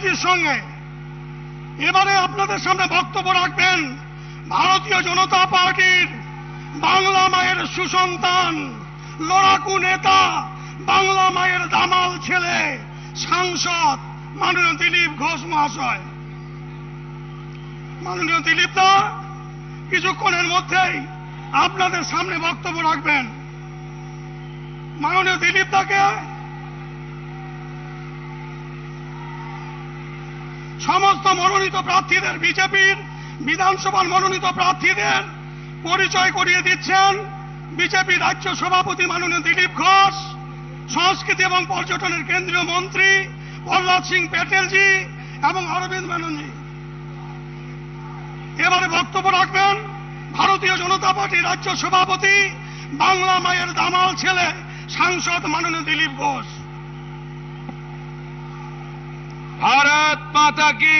প্রীতির সঙ্গে এবারে আপনাদের সামনে বক্তব্য রাখবেন ভারতীয় জনতা পার্টির বাংলা মায়ের সুসন্তান, লড়াকু নেতা, বাংলা মায়ের দামাল ছেলে, সাংসদ মাননীয় দিলীপ ঘোষ মহাশয়। মাননীয় দিলীপ দা কিছুক্ষণের মধ্যেই আপনাদের সামনে বক্তব্য রাখবেন। মাননীয় দিলীপ দাকে সমস্ত মনোনীত প্রার্থীদের, বিজেপির বিধানসভার মনোনীত প্রার্থীদের পরিচয় করিয়ে দিচ্ছেন বিজেপি রাজ্য সভাপতি মাননীয় দিলীপ ঘোষ, সংস্কৃতি এবং পর্যটনের কেন্দ্রীয় মন্ত্রী প্রহ্লাদ সিং প্যাটেলজি এবং অরবিন্দ মেননজি। এবারে বক্তব্য রাখবেন ভারতীয় জনতা পার্টির রাজ্য সভাপতি, বাংলা মায়ের দামাল ছেলে, সাংসদ মাননীয় দিলীপ ঘোষ। भारत माता की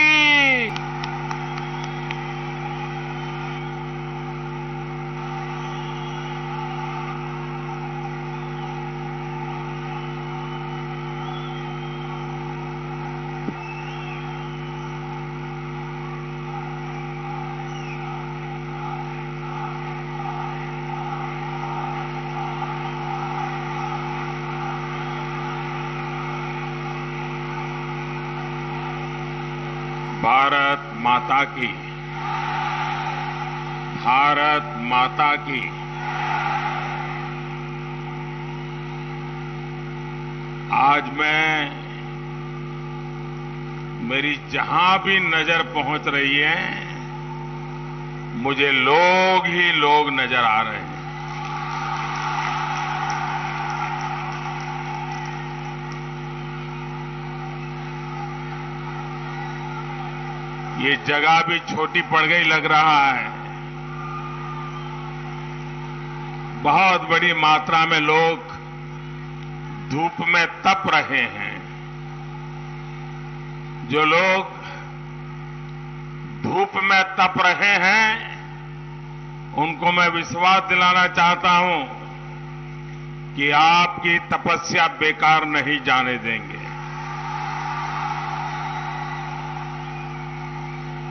भारत माता की, भारत माता की। आज मैं, मेरी जहां भी नजर पहुंच रही है, मुझे लोग ही लोग नजर आ रहे हैं। ये जगह भी छोटी पड़ गई लग रहा है। बहुत बड़ी मात्रा में लोग धूप में तप रहे हैं। जो लोग धूप में तप रहे हैं उनको मैं विश्वास दिलाना चाहता हूं कि आपकी तपस्या बेकार नहीं जाने देंगे।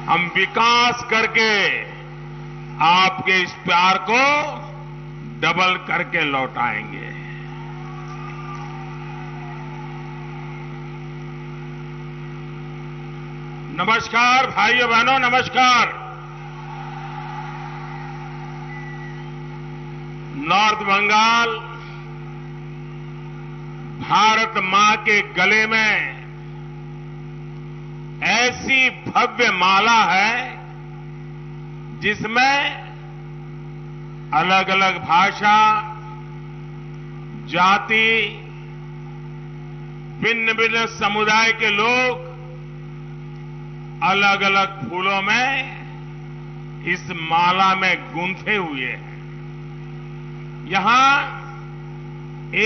हम विकास करके आपके इस प्यार को डबल करके लौटाएंगे। नमस्कार भाइयों बहनों, नमस्कार। नॉर्थ बंगाल भारत मां के गले में ऐसी भव्य माला है जिसमें अलग अलग भाषा, जाति, भिन्न भिन्न समुदाय के लोग अलग अलग फूलों में इस माला में गूंथे हुए हैं। यहां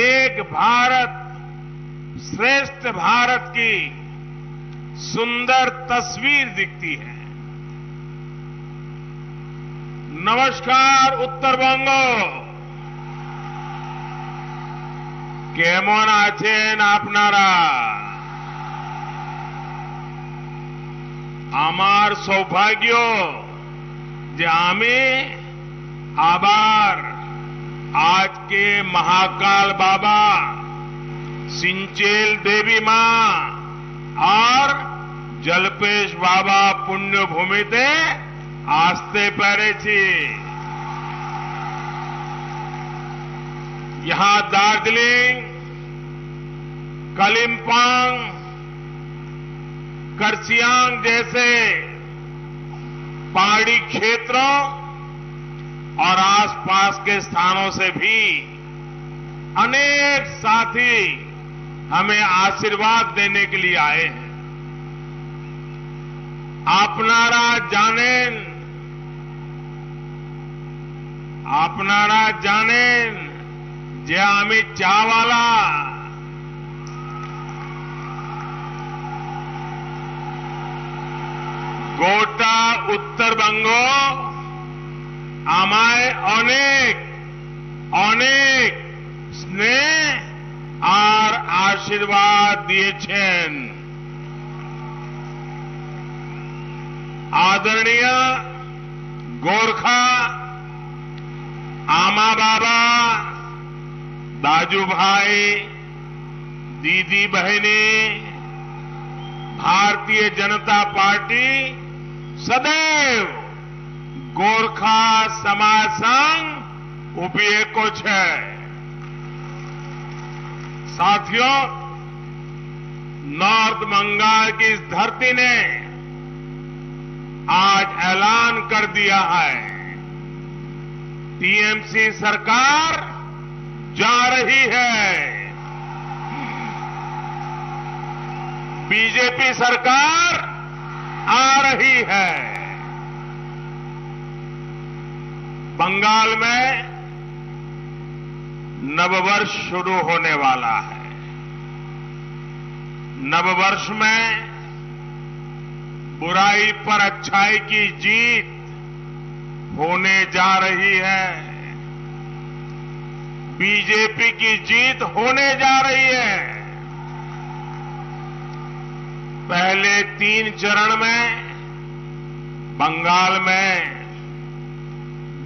एक भारत श्रेष्ठ भारत की सुंदर तस्वीर दिखती है। नमस्कार उत्तरबंग, केमन आছেন আপনারা? আমার সৌভাগ্য যে আমি আবার আজকে महाकाल बाबा, सिंचेल देवी मां और जलपेश बाबा पुण्यभूमिते आस्ते पेरेছি। यहां दार्जिलिंग, कालिम्पोंग, कर्सियांग जैसे पहाड़ी क्षेत्रों और आसपास के स्थानों से भी अनेक साथी हमें आशीर्वाद देने के लिए आए हैं। आपनारा जानेन जे आमी चावाला, गोटा उत्तरबंग আমায় অনেক অনেক স্নেহ আর আশীর্বাদ দিয়েছেন। आदरणीय गोरखा, आमा बाबा, दाजू भाई, दीदी बहनी, भारतीय जनता पार्टी सदैव गोरखा समाज संघ उभे को है। साथियों, नॉर्थ बंगाल की इस धरती ने आज ऐलान कर दिया है, टीएमसी सरकार जा रही है, बीजेपी सरकार आ रही है। बंगाल में नववर्ष शुरू होने वाला है। नववर्ष में बुराई पर अच्छाई की जीत होने जा रही है, बीजेपी की जीत होने जा रही है। पहले 3 चरण में बंगाल में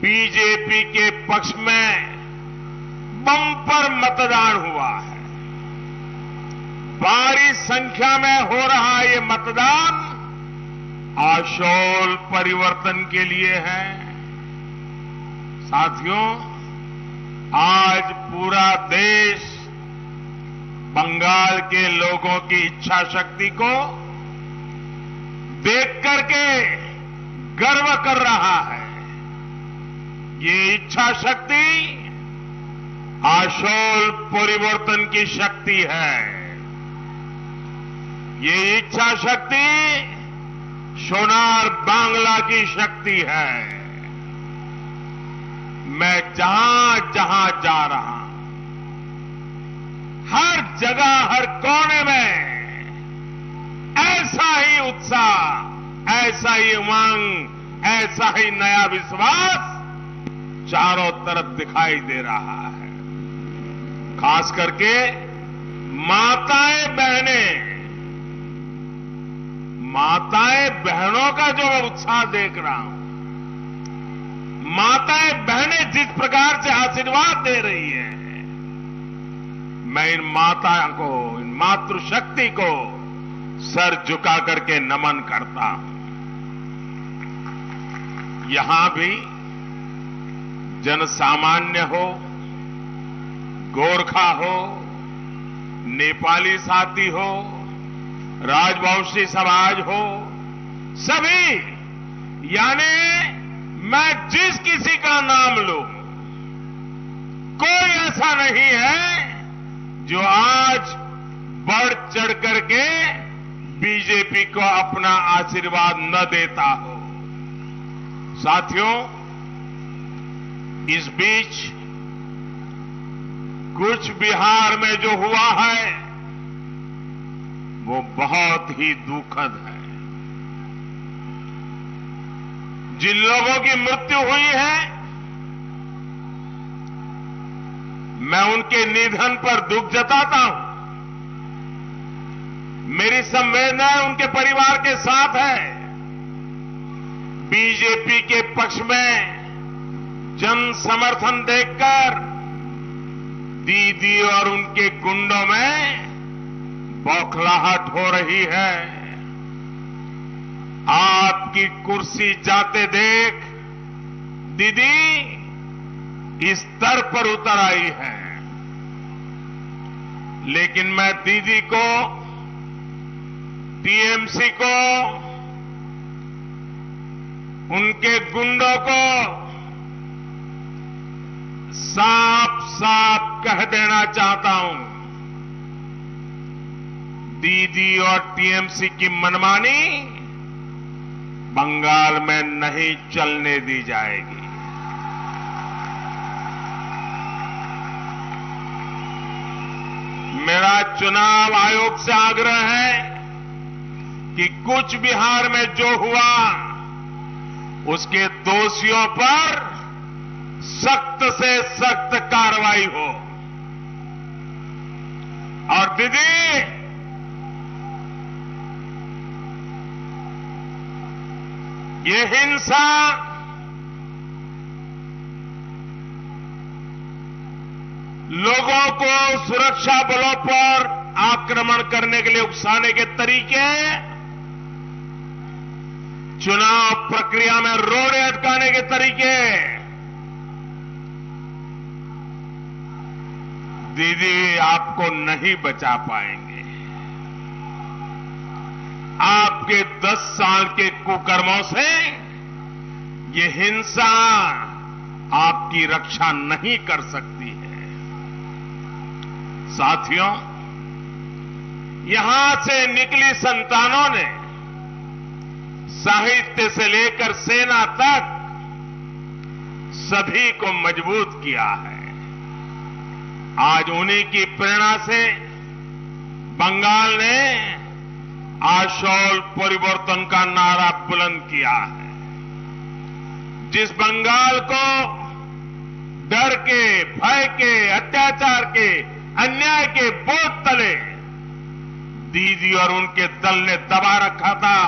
बीजेपी के पक्ष में बम्पर मतदान हुआ है। भारी संख्या में हो रहा ये मतदान आशोल परिवर्तन के लिए है। साथियों, आज पूरा देश बंगाल के लोगों की इच्छा शक्ति को देख करके गर्व कर रहा है। ये इच्छा शक्ति आशोल परिवर्तन की शक्ति है। ये इच्छा शक्ति सोनार बांग्ला की शक्ति है। मैं जहां जहां जा रहा हूं, हर जगह, हर कोने में ऐसा ही उत्साह, ऐसा ही उमंग, ऐसा ही नया विश्वास चारों तरफ दिखाई दे रहा है। खास करके माताएं बहनों का जो उत्साह देख रहा हूं, माताएं बहनें जिस प्रकार से आशीर्वाद दे रही है, मैं इन माता को, इन मातृशक्ति को सर झुका करके नमन करता हूं। यहां भी जनसामान्य हो, गोरखा हो, नेपाली साथी हो, राजवंशी समाज हो, सभी, यानी मैं जिस किसी का नाम लूं, कोई ऐसा नहीं है जो आज बढ़ चढ़ करके बीजेपी को अपना आशीर्वाद न देता हो। साथियों, इस बीच कुछ बिहार में जो हुआ है वो बहुत ही दुखद है। जिन लोगों की मृत्यु हुई है, मैं उनके निधन पर दुख जताता हूं। मेरी संवेदनाएं उनके परिवार के साथ है। बीजेपी के पक्ष में जन समर्थन देखकर दीदी और उनके गुंडों में बौखलाहट हो रही है। आपकी कुर्सी जाते देख दीदी इस स्तर पर उतर आई है, लेकिन मैं दीदी को, टीएमसी को, उनके गुंडों को साफ साफ कह देना चाहता हूं, दीदी और टीएमसी की मनमानी बंगाल में नहीं चलने दी जाएगी। मेरा चुनाव आयोग से आग्रह है कि कुछ बिहार में जो हुआ उसके दोषियों पर सख्त से सख्त कार्रवाई हो। और दीदी, ये हिंसा लोगों को सुरक्षा बलों पर आक्रमण करने के लिए उकसाने के तरीके, चुनाव प्रक्रिया में रोड़े अटकाने के तरीके, दीदी आपको नहीं बचा पाएंगे। आपके 10 साल के कुकर्मों से ये हिंसा आपकी रक्षा नहीं कर सकती है। साथियों, यहां से निकली संतानों ने साहित्य से लेकर सेना तक सभी को मजबूत किया है। आज उन्हीं की प्रेरणा से बंगाल ने आशौल परिवर्तन का नारा बुलंद किया है। जिस बंगाल को डर के, भय के, अत्याचार के, अन्याय के बोझ तले दीदी और उनके दल ने दबा रखा था,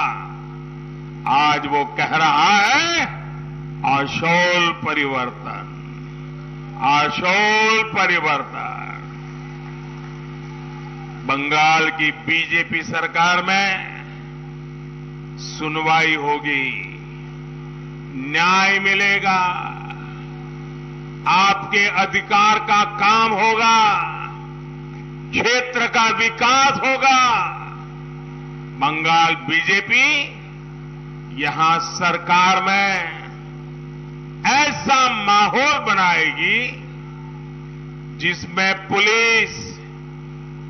आज वो कह रहा है आशौल परिवर्तन, आशौल परिवर्तन। बंगाल की बीजेपी सरकार में सुनवाई होगी, न्याय मिलेगा, आपके अधिकार का काम होगा, क्षेत्र का विकास होगा। बंगाल बीजेपी यहां सरकार में ऐसा माहौल बनाएगी जिसमें पुलिस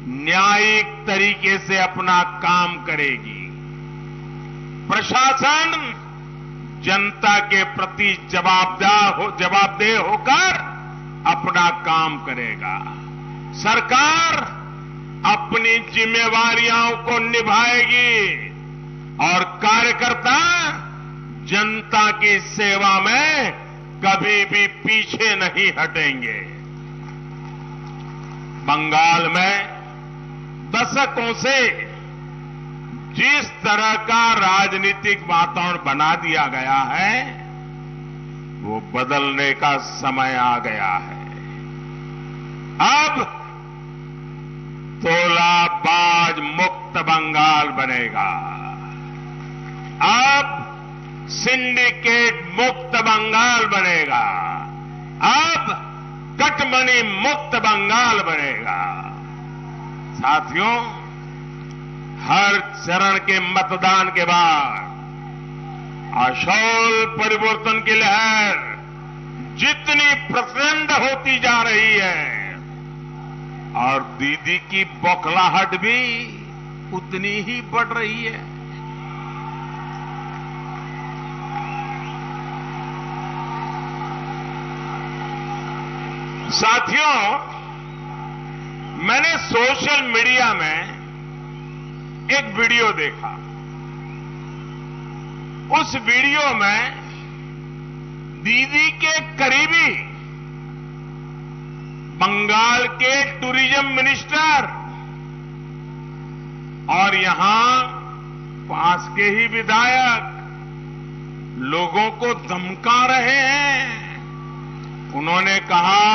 न्यायिक तरीके से अपना काम करेगी, प्रशासन जनता के प्रति जवाबदेह होकर अपना काम करेगा, सरकार अपनी जिम्मेवारियों को निभाएगी और कार्यकर्ता जनता की सेवा में कभी भी पीछे नहीं हटेंगे। बंगाल में दशकों से जिस तरह का राजनीतिक वातावरण बना दिया गया है, वो बदलने का समय आ गया है। अब तोलाबाज मुक्त बंगाल बनेगा, अब सिंडिकेट मुक्त बंगाल बनेगा, अब कटमनी मुक्त बंगाल बनेगा। साथियों, हर चरण के मतदान के बाद आशौल परिवर्तन की लहर जितनी प्रचंड होती जा रही है और दीदी की बौखलाहट भी उतनी ही बढ़ रही है। साथियों, मैंने सोशल मीडिया में एक वीडियो देखा। उस वीडियो में दीदी के करीबी बंगाल के टूरिज्म मिनिस्टर और यहां पास के ही विधायक लोगों को धमका रहे हैं। उन्होंने कहा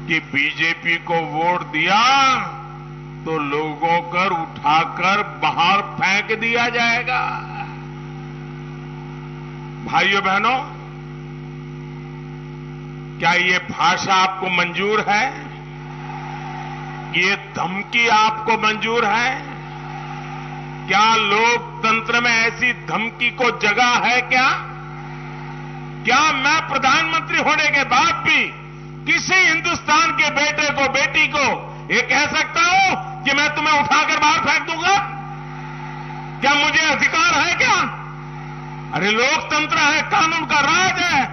कि बीजेपी को वोट दिया तो लोगों को उठाकर बाहर फेंक दिया जाएगा। भाइयों बहनों, क्या ये भाषा आपको मंजूर है? ये धमकी आपको मंजूर है? क्या लोकतंत्र में ऐसी धमकी को जगह है क्या? क्या मैं प्रधानमंत्री होने के बाद भी किसी हिंदुस्तान के बेटे को, बेटी को ये कह सकता हूं कि मैं तुम्हें उठाकर बाहर फेंक दूंगा? क्या मुझे अधिकार है क्या? अरे लोकतंत्र है, कानून का राज है।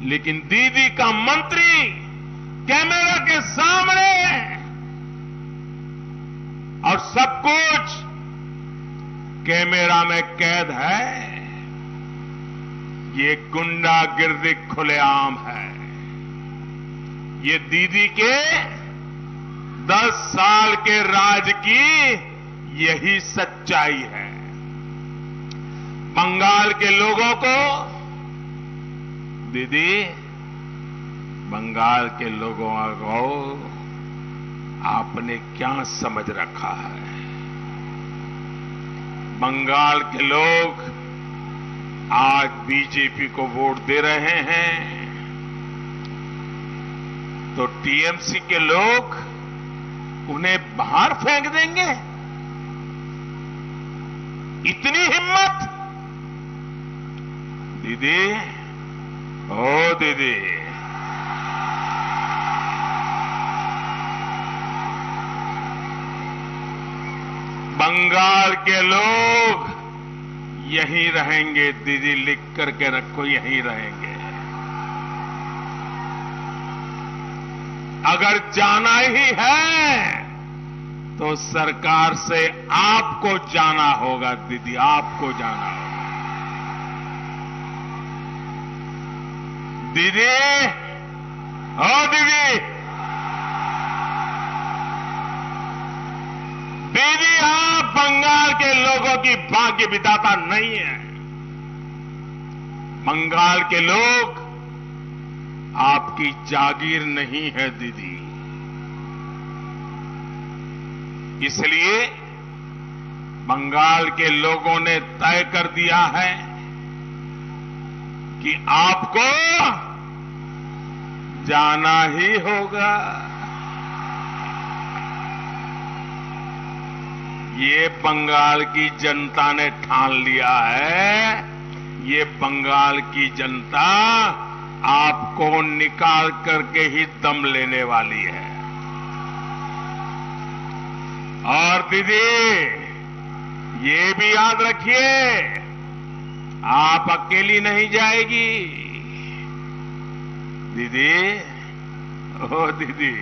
लेकिन दीदी का मंत्री कैमरा के सामने और सब कुछ कैमरा में कैद है। ये गुंडागिर्दी खुलेआम है। ये दीदी के 10 साल के राज की यही सच्चाई है। बंगाल के लोगों को, दीदी, बंगाल के लोगों को आपने क्या समझ रखा है? बंगाल के लोग आज बीजेपी को वोट दे रहे हैं, तो टीएमसी के लोग उन्हें बाहर फेंक देंगे? इतनी हिम्मत? दीदी, ओ दीदी, बंगाल के लोग यहीं रहेंगे। दीदी, लिख करके रखो, यहीं रहेंगे। अगर जाना ही है तो सरकार से आपको जाना होगा। दीदी, आपको जाना होगा। दीदी, ओ दीदी, दीदी, आप बंगाल के लोगों की भाग्य विधाता नहीं है। बंगाल के लोग आपकी जागीर नहीं है दीदी। इसलिए बंगाल के लोगों ने तय कर दिया है कि आपको जाना ही होगा। ये बंगाल की जनता ने ठान लिया है। ये बंगाल की जनता आपको निकाल करके ही दम लेने वाली है। और दीदी, ये भी याद रखिए, आप अकेली नहीं जाएगी। दीदी, ओ दीदी,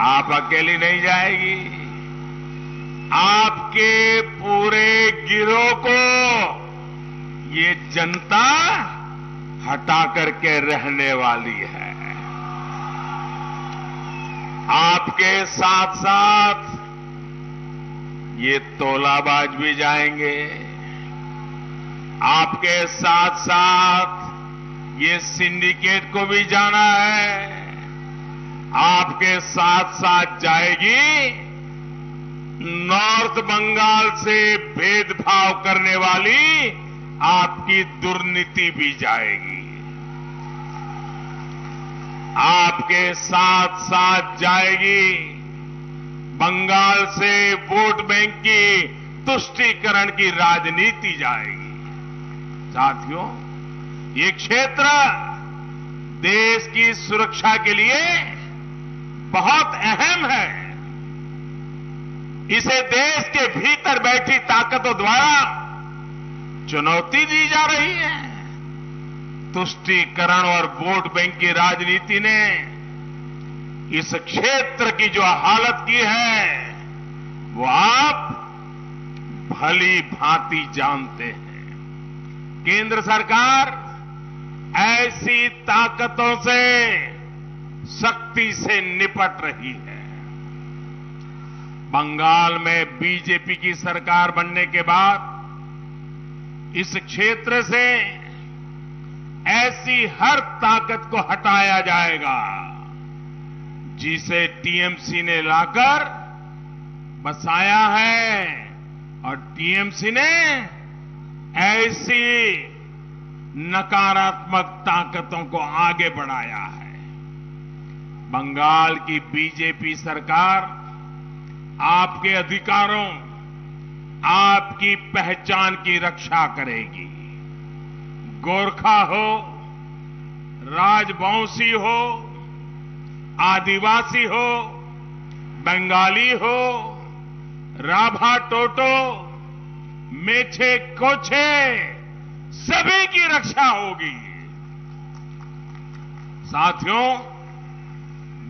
आप अकेली नहीं जाएगी। आपके पूरे गिरोह को ये जनता हटा करके रहने वाली है। आपके साथ साथ ये तोलाबाज भी जाएंगे। आपके साथ साथ ये सिंडिकेट को भी जाना है। आपके साथ साथ जाएगी नॉर्थ बंगाल से भेदभाव करने वाली आपकी दुर्नीति भी जाएगी। आपके साथ साथ जाएगी बंगाल से वोट बैंक की तुष्टीकरण की राजनीति जाएगी। साथियों, ये क्षेत्र देश की सुरक्षा के लिए बहुत अहम है। इसे देश के भीतर बैठी ताकतों द्वारा चुनौती दी जा रही है। तुष्टीकरण और वोट बैंक की राजनीति ने इस क्षेत्र की जो हालत की है वो आप भली भांति जानते हैं। केंद्र सरकार ऐसी ताकतों से सख्ती से निपट रही है। बंगाल में बीजेपी की सरकार बनने के बाद इस क्षेत्र से ऐसी हर ताकत को हटाया जाएगा जिसे टीएमसी ने लाकर बसाया है, और टीएमसी ने ऐसी नकारात्मक ताकतों को आगे बढ़ाया है। बंगाल की बीजेपी सरकार आपके अधिकारों, आपकी पहचान की रक्षा करेगी। गोरखा हो, राजवंशी हो, आदिवासी हो, बंगाली हो, राभा टोटो, मेछे कोछे, सभी की रक्षा होगी। साथियों,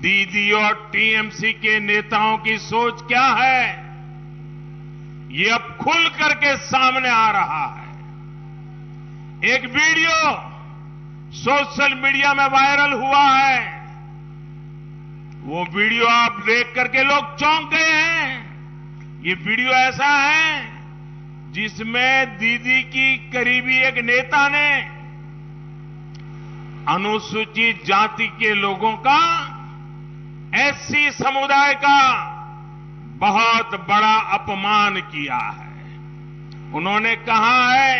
दीदी और टीएमसी के नेताओं की सोच क्या है, ये अब खुल करके सामने आ रहा है। एक वीडियो सोशल मीडिया में वायरल हुआ है। वो वीडियो आप देख करके लोग चौंक गए हैं। ये वीडियो ऐसा है जिसमें दीदी की करीबी एक नेता ने अनुसूचित जाति के लोगों का, एससी समुदाय का बहुत बड़ा अपमान किया है। उन्होंने कहा है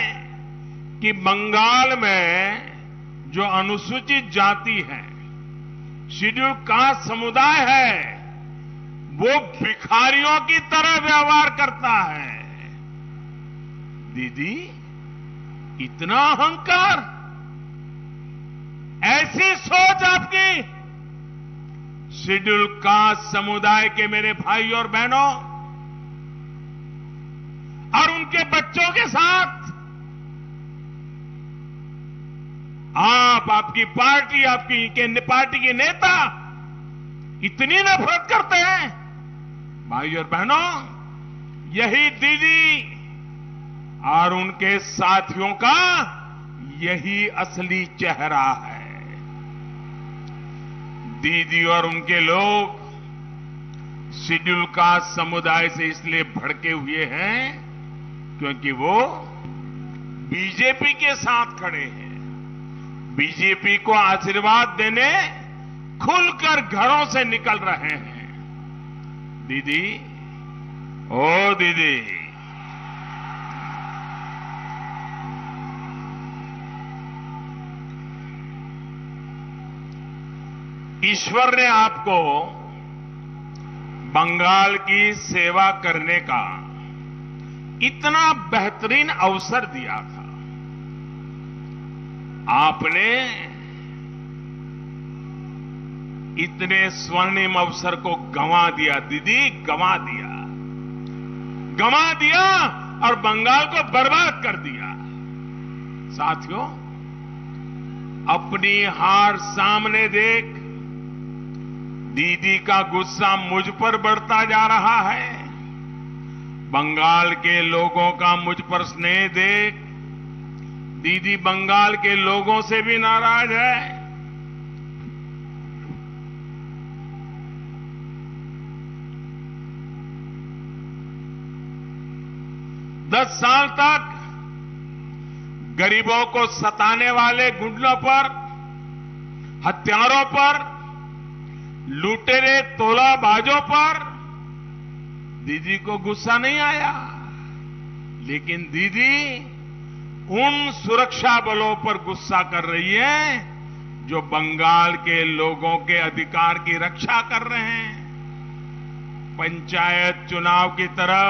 कि बंगाल में जो अनुसूचित जाति है, शेड्यूल कास्ट समुदाय है, वो भिखारियों की तरह व्यवहार करता है। दीदी, इतना अहंकार, ऐसी सोच आपकी? शेड्यूल कास्ट समुदाय के मेरे भाई और बहनों और उनके बच्चों के साथ आपकी पार्टी, पार्टी के नेता इतनी नफरत करते हैं। भाई और बहनों, यही दीदी और उनके साथियों का यही असली चेहरा है। दीदी और उनके लोग शेड्यूल कास्ट समुदाय से इसलिए भड़के हुए हैं क्योंकि वो बीजेपी के साथ खड़े हैं। बीजेपी को आशीर्वाद देने खुलकर घरों से निकल रहे हैं। दीदी, ओ दीदी, ईश्वर ने आपको बंगाल की सेवा करने का इतना बेहतरीन अवसर दिया था। आपने इतने स्वर्णिम अवसर को गंवा दिया दीदी, गंवा दिया, गंवा दिया और बंगाल को बर्बाद कर दिया। साथियों, अपनी हार सामने देख दीदी का गुस्सा मुझ पर बढ़ता जा रहा है। बंगाल के लोगों का मुझ पर स्नेह देख दीदी बंगाल के लोगों से भी नाराज है। दस साल तक गरीबों को सताने वाले गुंडों पर, हत्यारों पर, लुटेरे तोलाबाजों पर दीदी को गुस्सा नहीं आया, लेकिन दीदी उन सुरक्षा बलों पर गुस्सा कर रही है जो बंगाल के लोगों के अधिकार की रक्षा कर रहे हैं। पंचायत चुनाव की तरह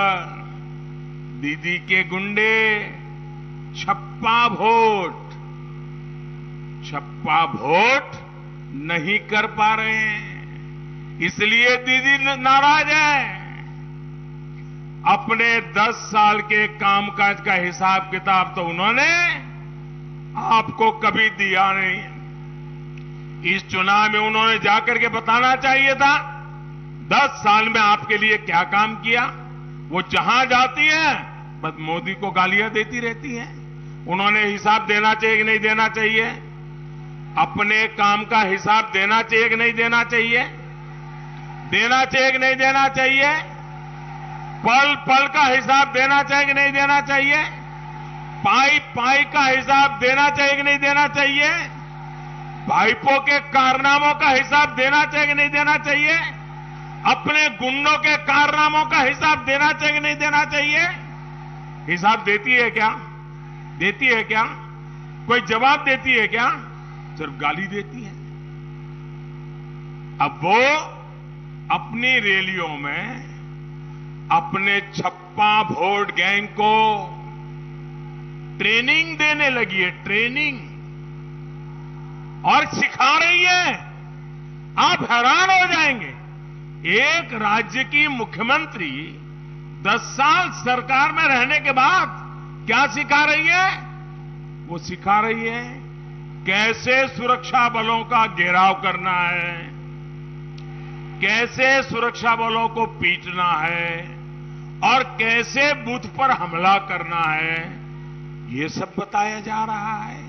दीदी के गुंडे छप्पा वोट नहीं कर पा रहे हैं, इसलिए दीदी नाराज है। अपने 10 साल के कामकाज का हिसाब किताब तो उन्होंने आपको कभी दिया नहीं। इस चुनाव में उन्होंने जाकर के बताना चाहिए था 10 साल में आपके लिए क्या काम किया। वो जहां जाती है बस मोदी को गालियां देती रहती हैं। उन्होंने हिसाब देना चाहिए कि नहीं देना चाहिए? अपने काम का हिसाब देना चाहिए कि नहीं देना चाहिए? देना चाहिए कि नहीं देना चाहिए? पल पल का हिसाब देना चाहिए कि नहीं देना चाहिए? पाई पाई का हिसाब देना चाहिए कि नहीं देना चाहिए? भाईपों के कारनामों का हिसाब देना चाहिए कि नहीं देना चाहिए? अपने गुंडों के कारनामों का हिसाब देना चाहिए कि नहीं देना चाहिए? हिसाब देती है क्या? देती है क्या? कोई जवाब देती है क्या? सिर्फ गाली देती है। अब वो अपनी रैलियों में अपने छप्पा वोट गैंग को ट्रेनिंग देने लगी है, ट्रेनिंग, और सिखा रही है। आप हैरान हो जाएंगे, एक राज्य की मुख्यमंत्री 10 साल सरकार में रहने के बाद क्या सिखा रही है? वो सिखा रही है कैसे सुरक्षा बलों का घेराव करना है, कैसे सुरक्षा बलों को पीटना है और कैसे बूथ पर हमला करना है, ये सब बताया जा रहा है।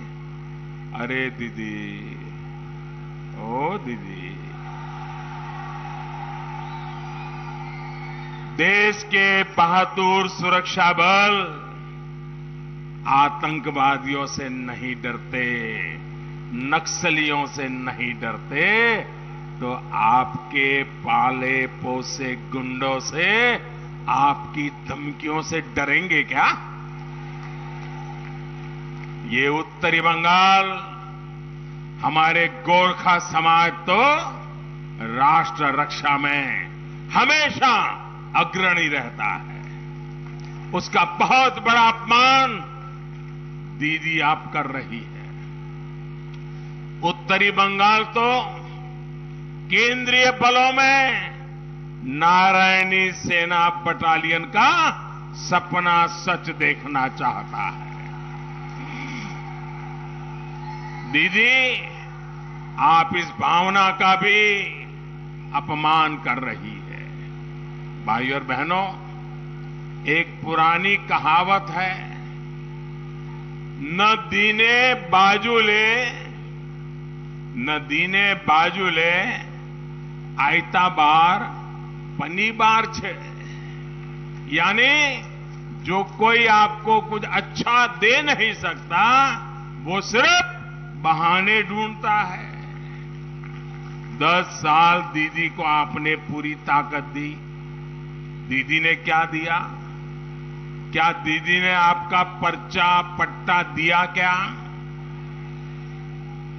अरे दीदी, ओ दीदी, देश के बहादुर सुरक्षा बल आतंकवादियों से नहीं डरते, नक्सलियों से नहीं डरते, तो आपके पाले पोसे गुंडों से, आपकी धमकियों से डरेंगे क्या? ये उत्तरी बंगाल, हमारे गोरखा समाज तो राष्ट्र रक्षा में हमेशा अग्रणी रहता है। उसका बहुत बड़ा अपमान दीदी आप कर रही है। उत्तरी बंगाल तो केंद्रीय बलों में नारायणी सेना बटालियन का सपना सच देखना चाहता है। दीदी, आप इस भावना का भी अपमान कर रही है। भाइयों और बहनों, एक पुरानी कहावत है, न दीने बाजुले आयता बार पनी बार छे। यानी जो कोई आपको कुछ अच्छा दे नहीं सकता, वो सिर्फ बहाने ढूंढता है। 10 साल दीदी को आपने पूरी ताकत दी। दीदी ने क्या दिया? क्या दीदी ने आपका पर्चा पट्टा दिया क्या?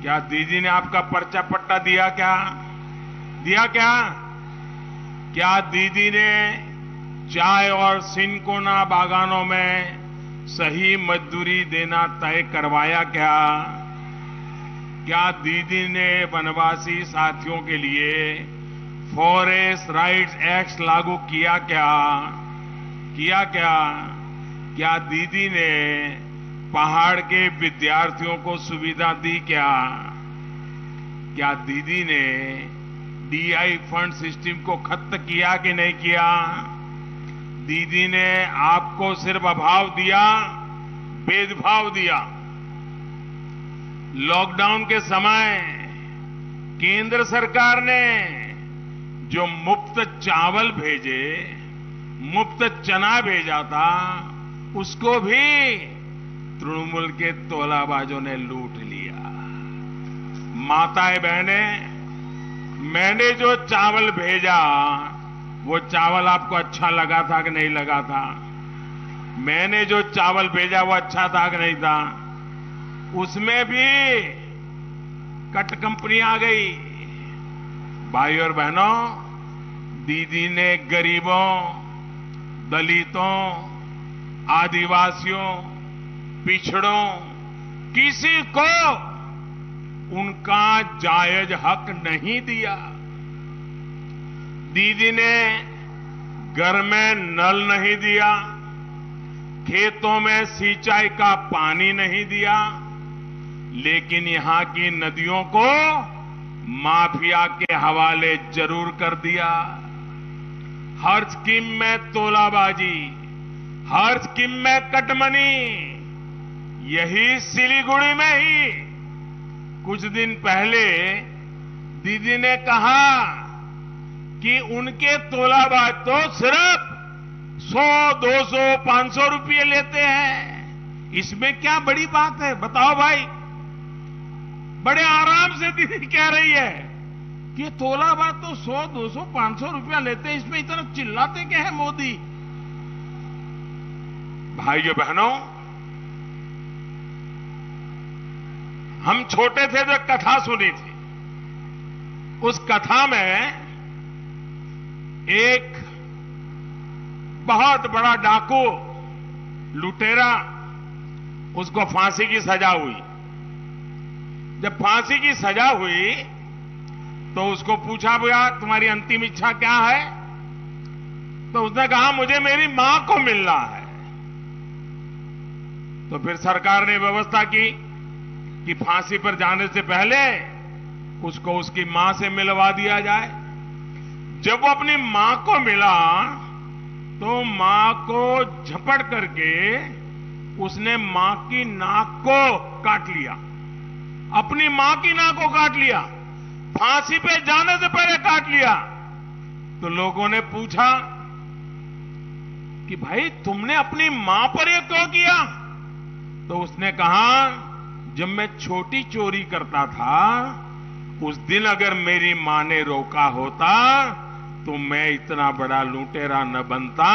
क्या दीदी ने आपका पर्चा पट्टा दिया क्या? दिया क्या? क्या दीदी ने चाय और सिनकोना बागानों में सही मजदूरी देना तय करवाया क्या? क्या दीदी ने वनवासी साथियों के लिए फॉरेस्ट राइट्स एक्ट लागू किया क्या? किया क्या? क्या दीदी ने पहाड़ के विद्यार्थियों को सुविधा दी क्या? क्या दीदी ने डीआई फंड सिस्टम को खत्म किया कि नहीं किया? दीदी ने आपको सिर्फ अभाव दिया, भेदभाव दिया। लॉकडाउन के समय केंद्र सरकार ने जो मुफ्त चावल भेजे, मुफ्त चना भेजा था, उसको भी तृणमूल के तोलाबाजों ने लूट लिया। माताएं बहनें, मैंने जो चावल भेजा, वो चावल आपको अच्छा लगा था कि नहीं लगा था? मैंने जो चावल भेजा वो अच्छा था कि नहीं था? उसमें भी कट कंपनी आ गई। भाइयों और बहनों, दीदी ने गरीबों, दलितों, आदिवासियों, पिछड़ों, किसी को उनका जायज हक नहीं दिया। दीदी ने घर में नल नहीं दिया, खेतों में सिंचाई का पानी नहीं दिया, लेकिन यहां की नदियों को माफिया के हवाले जरूर कर दिया। हर स्कीम में तोलाबाजी, हर स्कीम में कटमनी। यही सिलीगुड़ी में ही कुछ दिन पहले दीदी ने कहा कि उनके तोलाबाज तो सिर्फ 100, 200, 500 रुपये लेते हैं। इसमें क्या बड़ी बात है? बताओ भाई। बड़े आराम से दीदी कह रही है कि तोलाबाज तो 100, 200, 500 रुपया लेते हैं, इसमें इतना चिल्लाते क्या है मोदी? भाइयों बहनों, हम छोटे थे तो कथा सुनी थी। उस कथा में एक बहुत बड़ा डाकू, लुटेरा, उसको फांसी की सजा हुई। जब फांसी की सजा हुई तो उसको पूछा, भैया तुम्हारी अंतिम इच्छा क्या है? तो उसने कहा, मुझे मेरी मां को मिलना है। तो फिर सरकार ने व्यवस्था की कि फांसी पर जाने से पहले उसको उसकी मां से मिलवा दिया जाए। जब वो अपनी मां को मिला तो मां को झपट करके उसने मां की नाक को काट लिया, अपनी मां की नाक को काट लिया, फांसी पे जाने से पहले काट लिया। तो लोगों ने पूछा कि भाई तुमने अपनी मां पर यह क्यों किया? तो उसने कहा, जब मैं छोटी चोरी करता था उस दिन अगर मेरी मां ने रोका होता तो मैं इतना बड़ा लुटेरा न बनता,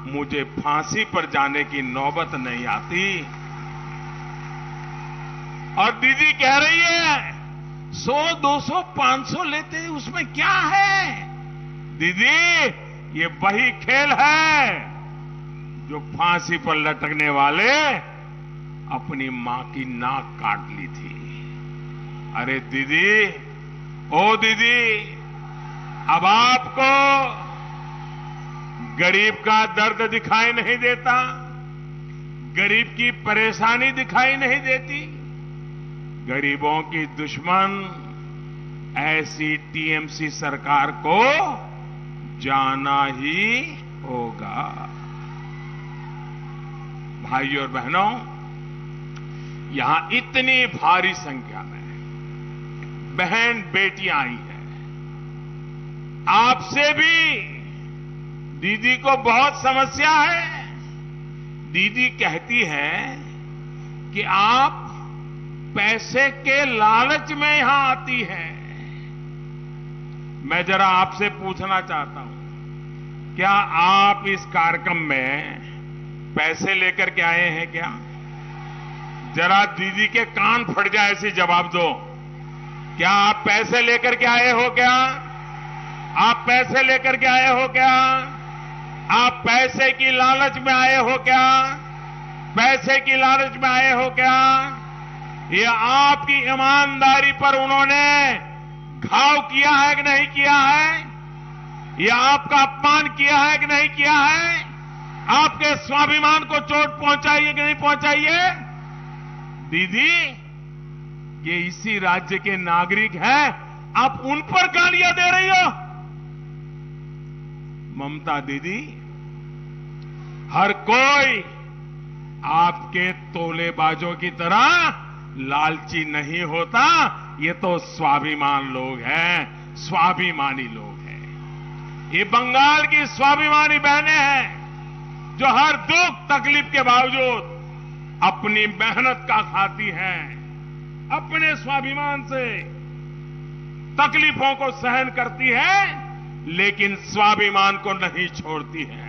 मुझे फांसी पर जाने की नौबत नहीं आती। और दीदी कह रही है 100, 200, 500 लेते उसमें क्या है? दीदी, ये वही खेल है जो फांसी पर लटकने वाले अपनी मां की नाक काट ली थी। अरे दीदी, ओ दीदी, अब आपको गरीब का दर्द दिखाई नहीं देता, गरीब की परेशानी दिखाई नहीं देती। गरीबों की दुश्मन ऐसी टीएमसी सरकार को जाना ही होगा। भाइयों और बहनों, यहां इतनी भारी संख्या में बहन बेटियां आई हैं। आपसे भी दीदी को बहुत समस्या है। दीदी कहती है कि आप पैसे के लालच में यहां आती है। मैं जरा आपसे पूछना चाहता हूं, क्या आप इस कार्यक्रम में पैसे लेकर के आए हैं क्या? जरा दीदी के कान फट जाए ऐसे जवाब दो। क्या आप पैसे लेकर के आए हो क्या? आप पैसे लेकर के आए हो क्या? आप पैसे की लालच में आए हो क्या? पैसे की लालच में आए हो क्या? ये आपकी ईमानदारी पर उन्होंने घाव किया है कि नहीं किया है? ये आपका अपमान किया है कि नहीं किया है? आपके स्वाभिमान को चोट पहुंचाई है कि नहीं पहुंचाई है? दीदी, ये इसी राज्य के नागरिक हैं, आप उन पर गालियां दे रही हो। ममता दीदी, हर कोई आपके तोलेबाजों की तरह लालची नहीं होता। ये तो स्वाभिमान लोग हैं, स्वाभिमानी लोग हैं। ये बंगाल की स्वाभिमानी बहनें हैं जो हर दुख तकलीफ के बावजूद अपनी मेहनत का खाती हैं, अपने स्वाभिमान से तकलीफों को सहन करती है, लेकिन स्वाभिमान को नहीं छोड़ती है।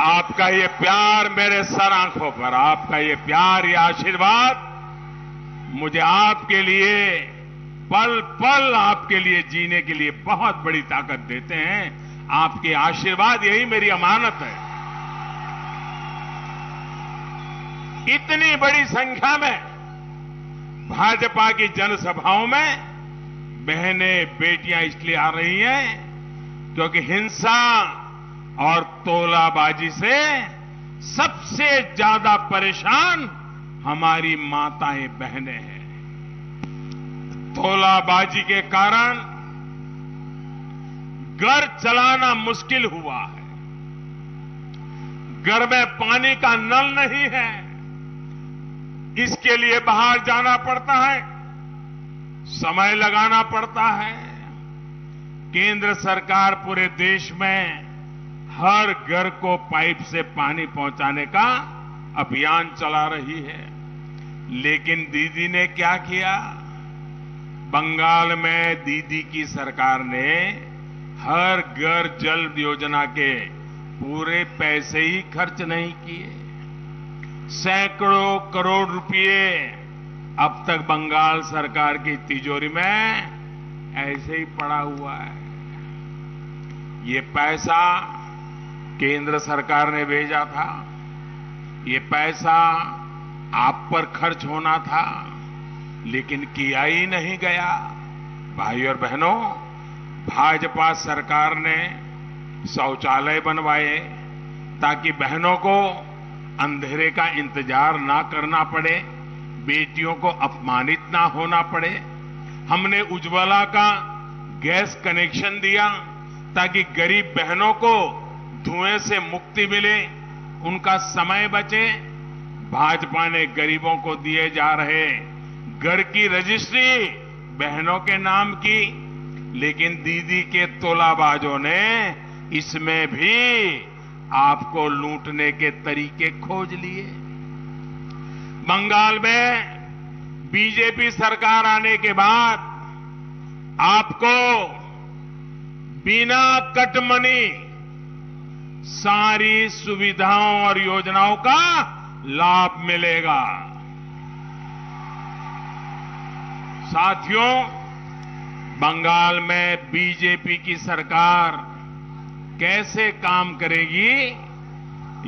आपका ये प्यार मेरे सर आंखों पर, आपका ये प्यार, ये आशीर्वाद मुझे आपके लिए पल पल आपके लिए जीने के लिए बहुत बड़ी ताकत देते हैं। आपके आशीर्वाद, यही मेरी अमानत है। इतनी बड़ी संख्या में भाजपा की जनसभाओं में बहनें बेटियां इसलिए आ रही हैं क्योंकि हिंसा और तोलाबाजी से सबसे ज्यादा परेशान हमारी माताएं बहनें हैं। तोलाबाजी के कारण घर चलाना मुश्किल हुआ है, घर में पानी का नल नहीं है, इसके लिए बाहर जाना पड़ता है, समय लगाना पड़ता है। केंद्र सरकार पूरे देश में हर घर को पाइप से पानी पहुंचाने का अभियान चला रही है, लेकिन दीदी ने क्या किया? बंगाल में दीदी की सरकार ने हर घर जल योजना के पूरे पैसे ही खर्च नहीं किए। सैकड़ों करोड़ रुपए अब तक बंगाल सरकार की तिजोरी में ऐसे ही पड़ा हुआ है। ये पैसा केंद्र सरकार ने भेजा था, ये पैसा आप पर खर्च होना था, लेकिन किया ही नहीं गया। भाइयों और बहनों, भाजपा सरकार ने शौचालय बनवाए, ताकि बहनों को अंधेरे का इंतजार ना करना पड़े, बेटियों को अपमानित ना होना पड़े। हमने उज्ज्वला का गैस कनेक्शन दिया ताकि गरीब बहनों को धुएं से मुक्ति मिले, उनका समय बचे। भाजपा ने गरीबों को दिए जा रहे घर की रजिस्ट्री बहनों के नाम की, लेकिन दीदी के तोलाबाजों ने इसमें भी आपको लूटने के तरीके खोज लिए। बंगाल में बीजेपी सरकार आने के बाद आपको बिना कटमनी सारी सुविधाओं और योजनाओं का लाभ मिलेगा। साथियों, बंगाल में बीजेपी की सरकार कैसे काम करेगी,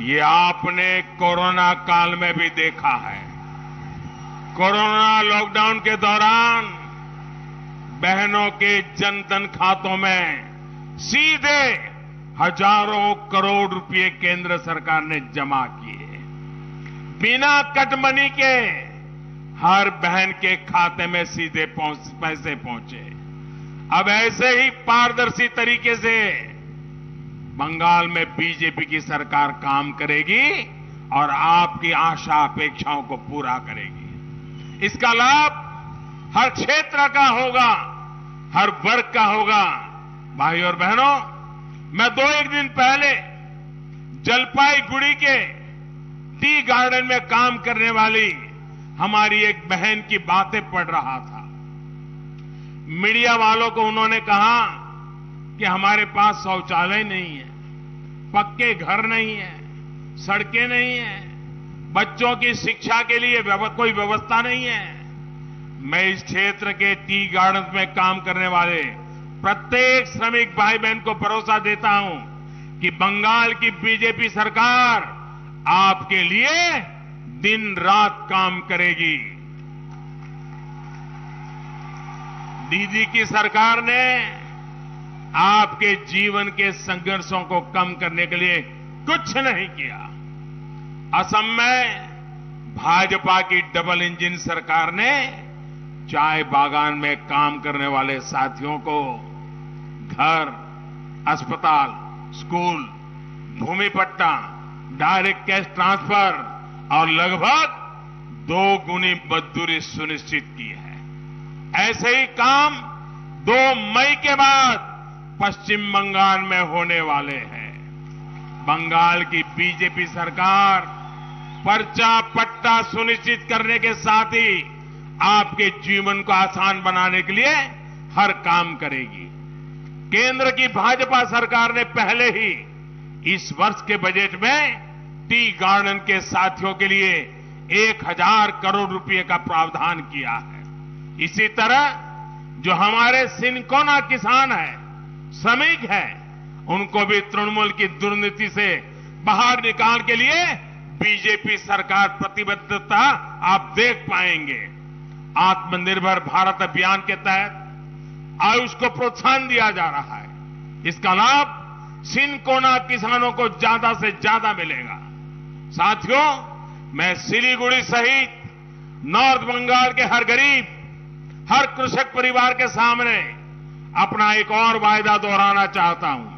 ये आपने कोरोना काल में भी देखा है। कोरोना लॉकडाउन के दौरान बहनों के जनधन खातों में सीधे हजारों करोड़ रुपए केंद्र सरकार ने जमा किए। बिना कटमनी के हर बहन के खाते में सीधे पैसे पहुंचे। अब ऐसे ही पारदर्शी तरीके से बंगाल में बीजेपी की सरकार काम करेगी और आपकी आशा अपेक्षाओं को पूरा करेगी। इसका लाभ हर क्षेत्र का होगा, हर वर्ग का होगा। भाई और बहनों, मैं 2-1 दिन पहले जलपाईगुड़ी के टी गार्डन में काम करने वाली हमारी एक बहन की बातें पढ़ रहा था। मीडिया वालों को उन्होंने कहा कि हमारे पास शौचालय नहीं है, पक्के घर नहीं है, सड़कें नहीं है, बच्चों की शिक्षा के लिए कोई व्यवस्था नहीं है। मैं इस क्षेत्र के टी गार्डन में काम करने वाले प्रत्येक श्रमिक भाई बहन को भरोसा देता हूं कि बंगाल की बीजेपी सरकार आपके लिए दिन रात काम करेगी। दीदी की सरकार ने आपके जीवन के संघर्षों को कम करने के लिए कुछ नहीं किया। असम में भाजपा की डबल इंजन सरकार ने चाय बागान में काम करने वाले साथियों को घर, अस्पताल, स्कूल, भूमि पट्टा, डायरेक्ट कैश ट्रांसफर और लगभग 2 गुनी मजदूरी सुनिश्चित की है। ऐसे ही काम 2 मई के बाद पश्चिम बंगाल में होने वाले हैं। बंगाल की बीजेपी सरकार पर्चा पट्टा सुनिश्चित करने के साथ ही आपके जीवन को आसान बनाने के लिए हर काम करेगी। केंद्र की भाजपा सरकार ने पहले ही इस वर्ष के बजट में टी गार्डन के साथियों के लिए 1000 करोड़ रुपए का प्रावधान किया है। इसी तरह जो हमारे सिनकोना किसान हैं, श्रमिक हैं, उनको भी तृणमूल की दुर्नीति से बाहर निकालने के लिए बीजेपी सरकार प्रतिबद्धता आप देख पाएंगे। आत्मनिर्भर भारत अभियान के तहत आयुष को प्रोत्साहन दिया जा रहा है। इसका लाभ सिनकोना किसानों को ज्यादा से ज्यादा मिलेगा। साथियों, मैं सिलीगुड़ी सहित नॉर्थ बंगाल के हर गरीब, हर कृषक परिवार के सामने अपना एक और वायदा दोहराना चाहता हूं।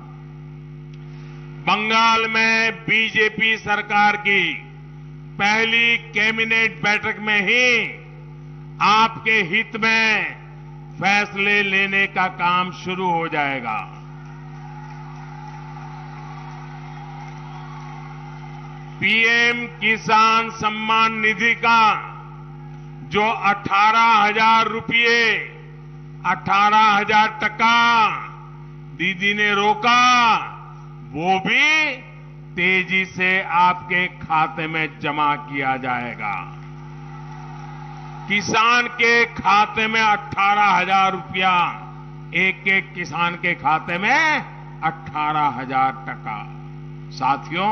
बंगाल में बीजेपी सरकार की पहली कैबिनेट बैठक में ही आपके हित में फैसले लेने का काम शुरू हो जाएगा। पीएम किसान सम्मान निधि का जो 18,000 रुपये, 18,000 टका दीदी ने रोका, वो भी तेजी से आपके खाते में जमा किया जाएगा। किसान के खाते में 18,000 रुपया, एक किसान के खाते में 18,000 टका। साथियों,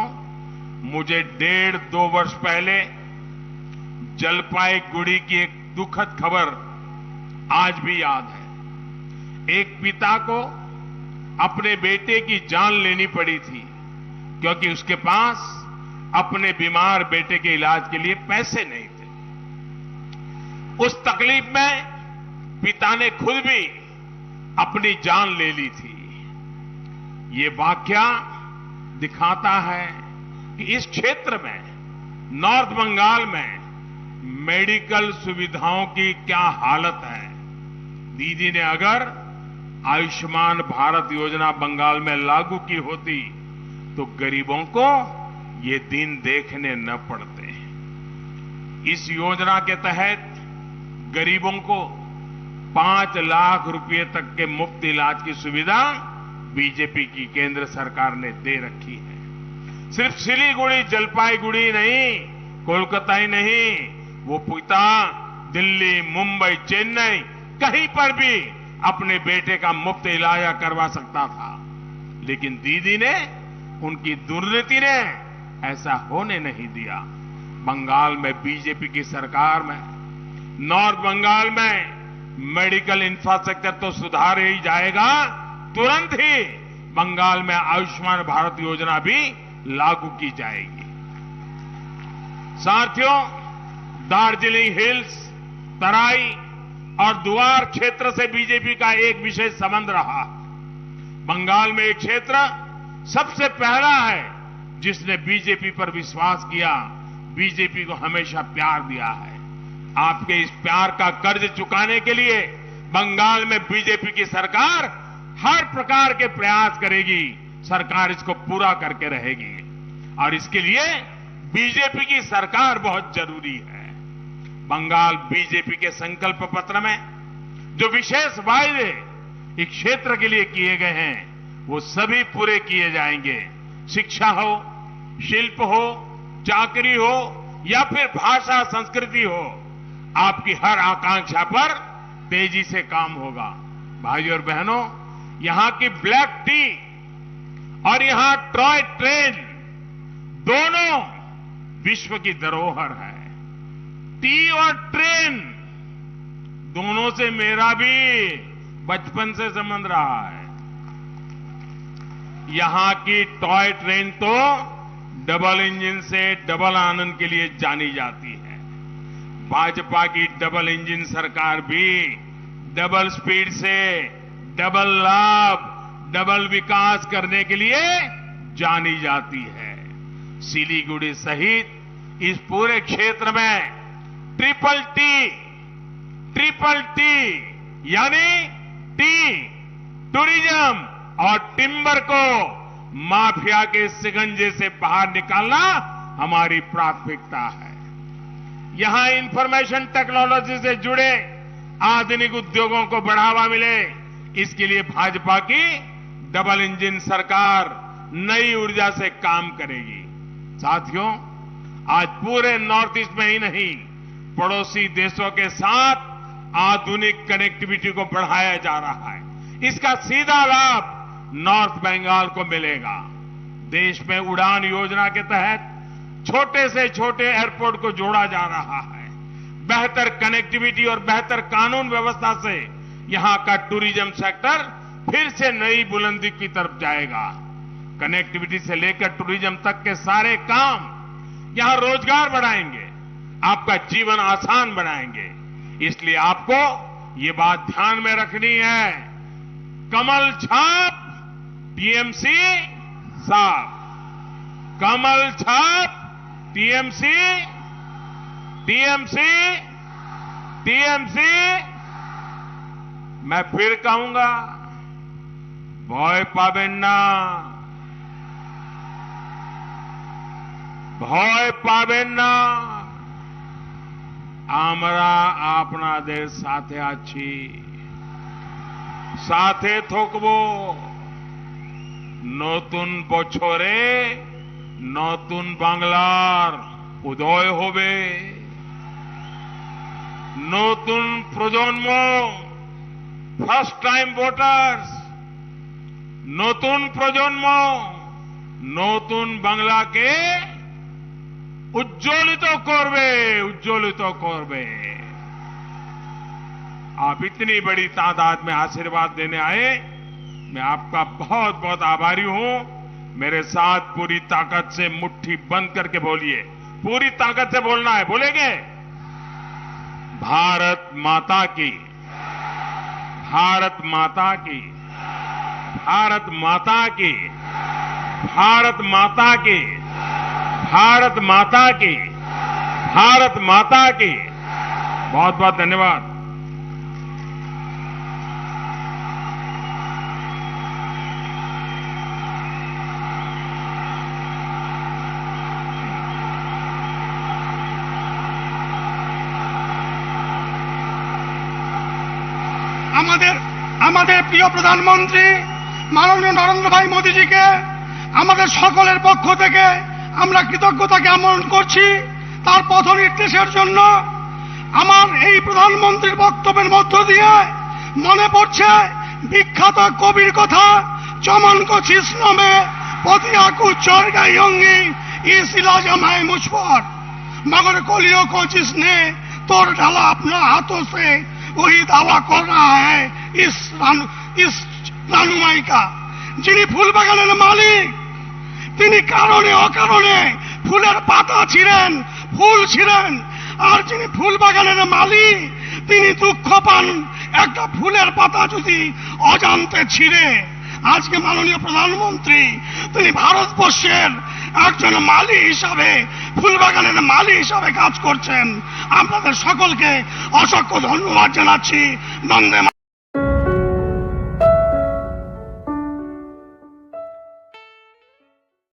मुझे 1.5-2 वर्ष पहले जलपाईगुड़ी की एक दुखद खबर आज भी याद है। एक पिता को अपने बेटे की जान लेनी पड़ी थी, क्योंकि उसके पास अपने बीमार बेटे के इलाज के लिए पैसे नहीं थे। उस तकलीफ में पिता ने खुद भी अपनी जान ले ली थी। ये वाकया दिखाता है कि इस क्षेत्र में, नॉर्थ बंगाल में मेडिकल सुविधाओं की क्या हालत है। दीदी ने अगर आयुष्मान भारत योजना बंगाल में लागू की होती तो गरीबों को ये दिन देखने न पड़ते। इस योजना के तहत गरीबों को 5 लाख रुपए तक के मुफ्त इलाज की सुविधा बीजेपी की केंद्र सरकार ने दे रखी है। सिर्फ सिलीगुड़ी, जलपाईगुड़ी नहीं, कोलकाता ही नहीं, वो पिता दिल्ली, मुंबई, चेन्नई कहीं पर भी अपने बेटे का मुफ्त इलाज करवा सकता था। लेकिन दीदी ने, उनकी दुर्नीति ने ऐसा होने नहीं दिया। बंगाल में बीजेपी की सरकार में, नॉर्थ बंगाल में मेडिकल इंफ्रास्ट्रक्चर तो सुधार ही जाएगा, तुरंत ही बंगाल में आयुष्मान भारत योजना भी लागू की जाएगी। साथियों, दार्जिलिंग हिल्स, तराई और द्वार क्षेत्र से बीजेपी का एक विशेष संबंध रहा। बंगाल में एक क्षेत्र सबसे पहला है जिसने बीजेपी पर विश्वास किया, बीजेपी को हमेशा प्यार दिया है। आपके इस प्यार का कर्ज चुकाने के लिए बंगाल में बीजेपी की सरकार हर प्रकार के प्रयास करेगी। सरकार इसको पूरा करके रहेगी और इसके लिए बीजेपी की सरकार बहुत जरूरी है। बंगाल बीजेपी के संकल्प पत्र में जो विशेष वायदे इस क्षेत्र के लिए किए गए हैं वो सभी पूरे किए जाएंगे। शिक्षा हो, शिल्प हो, चाकरी हो या फिर भाषा संस्कृति हो, आपकी हर आकांक्षा पर तेजी से काम होगा। भाइयों और बहनों, यहां की ब्लैक टी और यहां टॉय ट्रेन दोनों विश्व की धरोहर है। टी और ट्रेन दोनों से मेरा भी बचपन से संबंध रहा है। यहां की टॉय ट्रेन तो डबल इंजन से डबल आनंद के लिए जानी जाती है। भाजपा की डबल इंजन सरकार भी डबल स्पीड से डबल लाभ, डबल विकास करने के लिए जानी जाती है। सिलीगुड़ी सहित इस पूरे क्षेत्र में ट्रिपल टी यानी टी, टूरिज्म और टिम्बर को माफिया के शिकंजे से बाहर निकालना हमारी प्राथमिकता है। यहां इंफॉर्मेशन टेक्नोलॉजी से जुड़े आधुनिक उद्योगों को बढ़ावा मिले, इसके लिए भाजपा की डबल इंजन सरकार नई ऊर्जा से काम करेगी। साथियों, आज पूरे नॉर्थ ईस्ट में ही नहीं, पड़ोसी देशों के साथ आधुनिक कनेक्टिविटी को बढ़ाया जा रहा है। इसका सीधा लाभ नॉर्थ बंगाल को मिलेगा। देश में उड़ान योजना के तहत छोटे से छोटे एयरपोर्ट को जोड़ा जा रहा है। बेहतर कनेक्टिविटी और बेहतर कानून व्यवस्था से यहां का टूरिज्म सेक्टर फिर से नई बुलंदी की तरफ जाएगा। कनेक्टिविटी से लेकर टूरिज्म तक के सारे काम यहां रोजगार बढ़ाएंगे, आपका जीवन आसान बनाएंगे। इसलिए आपको ये बात ध्यान में रखनी है, कमल छाप टीएमसी साफ, कमल छाप टीएमसी, टीएमसी, टीएमसी। मैं फिर कहूंगा, भय पाबेन ना, भय पाबेन ना। আমরা আপনাদের সাথে আছি, সাথে থাকবো। নতুন বছরে নতুন বাংলার উদয় হবে। নতুন প্রজন্ম, ফার্স্ট টাইম ভোটার্স, নতুন প্রজন্ম নতুন বাংলাকে उज्ज्वलित करवे, उज्ज्वलित करवे। आप इतनी बड़ी तादाद में आशीर्वाद देने आए, मैं आपका बहुत बहुत आभारी हूं। मेरे साथ पूरी ताकत से मुट्ठी बंद करके बोलिए, पूरी ताकत से बोलना है, बोलेंगे? भारत माता की, भारत माता की, भारत माता की, भारत माता की, भारत माता की, भारत माता की। बहुत बहुत धन्यवाद। আমাদের প্রিয় প্রধানমন্ত্রী মাননীয় নরেন্দ্র ভাই মোদীজিকে আমাদের সকলের পক্ষ থেকে আমরা কৃতজ্ঞতা জ্ঞাপন করছি তার পথ নির্দেশের জন্য। আমার এই প্রধানমন্ত্রীর বক্তব্যের মধ্য দিয়ে মনে পড়ছে বিখ্যাত কবির কথা, চমন को जिस्म में पतिया को चढ़ गई होंगी इस इलाजा मैं मुझ पर, मगर कोलियों को जिसने तोड़ डाला अपना हाथों से वही दावा कर रहा है इस রানুমাই का। যিনি ফুল বাগানের মালিক তিনি কারণে অকারণে ফুলের পাতা ছিঁড়েন, ফুল ছিঁড়েন, আর যিনি ফুল বাগানের মালিক তিনি দুঃখ পান একটা ফুলের পাতা যদি অজান্তে ছিঁড়ে। আজকে মাননীয় প্রধানমন্ত্রী তিনি ভারতবর্ষের একজন মালি হিসাবে, ফুলবাগানের মালি হিসাবে কাজ করছেন। আপনাদের সকলকে অসংখ্য ধন্যবাদ জানাচ্ছি। বন্দে